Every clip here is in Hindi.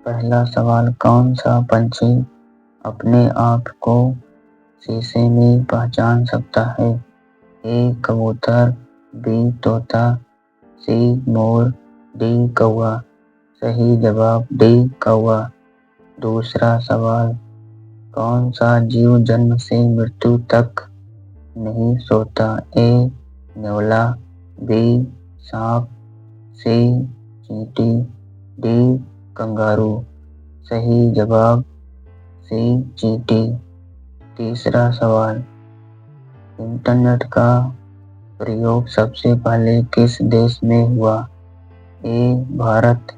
पहला सवाल, कौन सा पंछी अपने आप को शीशे में पहचान सकता है? ए कबूतर, बी तोता, सी मोर, डी कौवा। सही जवाब डी कौवा। दूसरा सवाल, कौन सा जीव जन्म से मृत्यु तक नहीं सोता? ए नेवला, बी सांप, सी चींटी, डी कंगारू। सही जवाब सी चींटी। तीसरा सवाल, इंटरनेट का प्रयोग सबसे पहले किस देश में हुआ? ए भारत,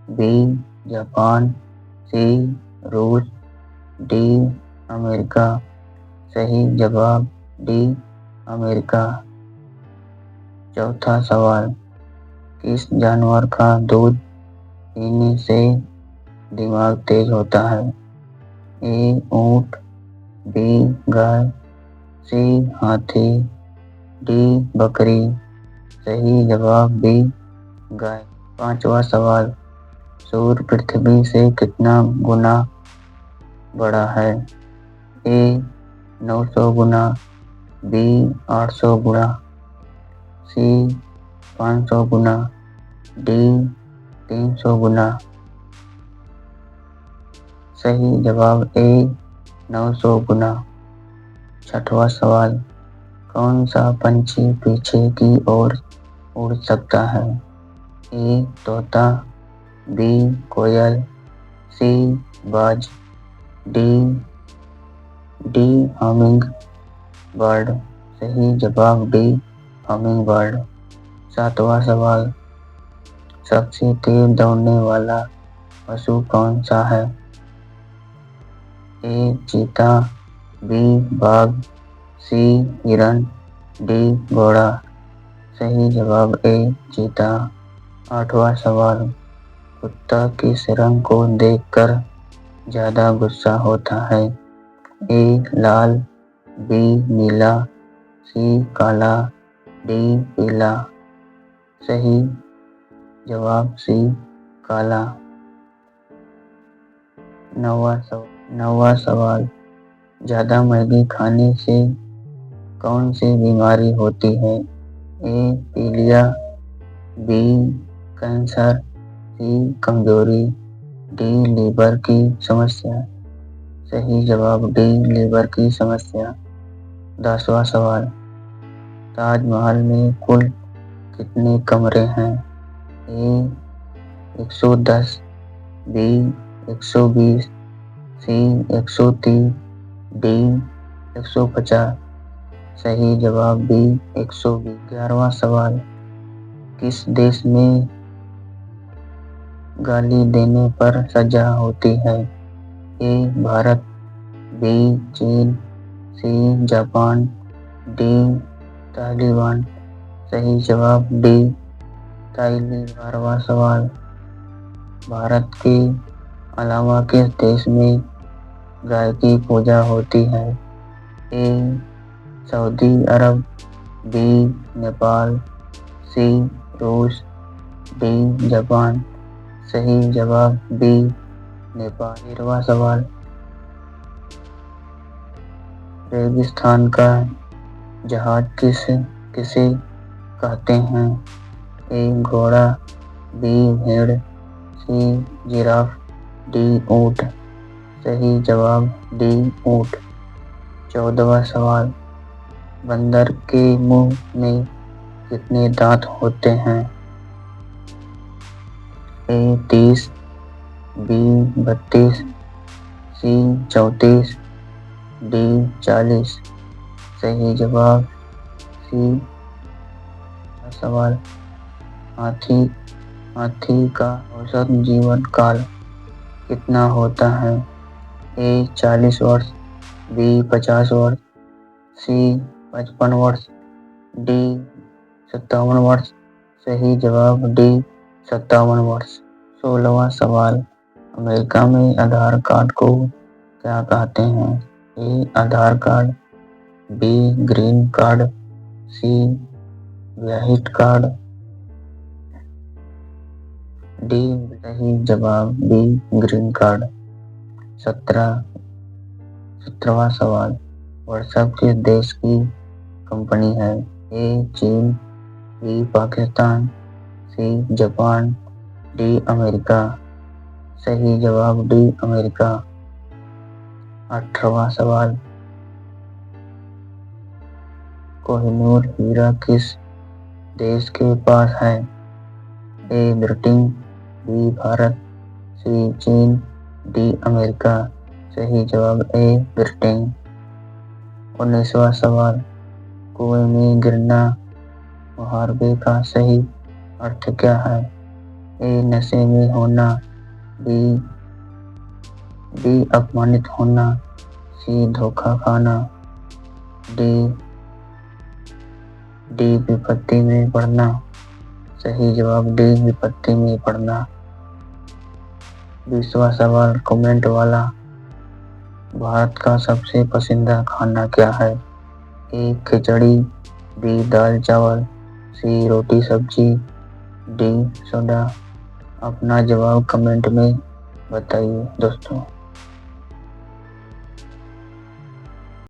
बी जापान, सी रूस, डी अमेरिका। सही जवाब डी अमेरिका। चौथा सवाल, किस जानवर का दूध पीने से दिमाग तेज होता है? ए ऊंट, बी गाय, सी हाथी, डी बकरी। सही जवाब बी गाय। पांचवा सवाल, सूर्य पृथ्वी से कितना गुना बड़ा है? ए 900 गुना, बी 800 गुना, सी 500 गुना, डी 300 गुना। सही जवाब ए 900 गुना। छठवां सवाल, कौन सा पंछी पीछे की ओर उड़ सकता है? ए तोता, बी कोयल, सी बाज, डी हमिंग बर्ड। सही जवाब डी हमिंग बर्ड। सातवां सवाल, सबसे तेज दौड़ने वाला पशु कौन सा है? ए चीता, बी बाघ, सी हिरन, डी घोड़ा। सही जवाब ए चीता। आठवां सवाल, कुत्ता किस रंग को देखकर ज्यादा गुस्सा होता है? ए लाल, बी नीला, सी काला, डी पीला। सही जवाब सी काला। नौवां सवाल, ज्यादा मैगी खाने से कौन सी बीमारी होती है? ए पीलिया, बी कैंसर, सी कमजोरी, डी लीवर की समस्या। सही जवाब डी लीवर की समस्या। 10वां सवाल, ताजमहल में कुल कितने कमरे हैं? ए 110, बी 120, सी 130, डी 150। सही जवाब बी 120। 11वां सवाल, किस देश में गाली देने पर सजा होती है? ए भारत, बी चीन, सी जापान, डी तालिबान। सही जवाब डी ताइली। 12वां सवाल, भारत के अलावा किस देश में गाय की पूजा होती है? ए सऊदी अरब, बी नेपाल, सी रूस, डी जापान। सही जवाब बी नेपाल। 13वां सवाल, रेगिस्तान का जहाज किसे कहते हैं? ए घोड़ा, बी भेड़, सी जिराफ, डी ऊंट। सही जवाब डी ऊंट। 14वां सवाल, बंदर के मुंह में कितने दांत होते हैं? ए 30, बी 32, सी 34, डी 40। सही जवाब सी। सवाल, हाथी का औसत जीवन काल कितना होता है? ए 40 वर्ष, बी 50 वर्ष, सी 55 वर्ष, डी 57 वर्ष। सही जवाब डी 57 वर्ष। 16वां सवाल, अमेरिका में आधार कार्ड को क्या कहते हैं? ए आधार card, be green card, C white card, D सही जवाब बी ग्रीन कार्ड। 17वां सवाल, व्हाट्सएप किस देश की कंपनी है? ए चीन, B Pakistan, C Japan, D America. सही जवाब डी अमेरिका। 18वां सवाल, कोहिनूर हीरा किस देश के पास है? ए ब्रिटेन, बी भारत, सी चीन, डी अमेरिका। सही जवाब ए ब्रिटेन। 19वां सवाल, कुएं में गिरना मुहावरे का सही अर्थ क्या है? ए नशे में होना, बी अपमानित होना, सी धोखा खाना, डी विपत्ति में पड़ना। सही जवाब डी विपत्ति में पड़ना। 20वां सवाल, कमेंट वाला, भारत का सबसे पसंदीदा खाना क्या है? ए खिचड़ी, बी दाल चावल, सी रोटी सब्जी, डी सोडा। अपना जवाब कमेंट में बताइए दोस्तों।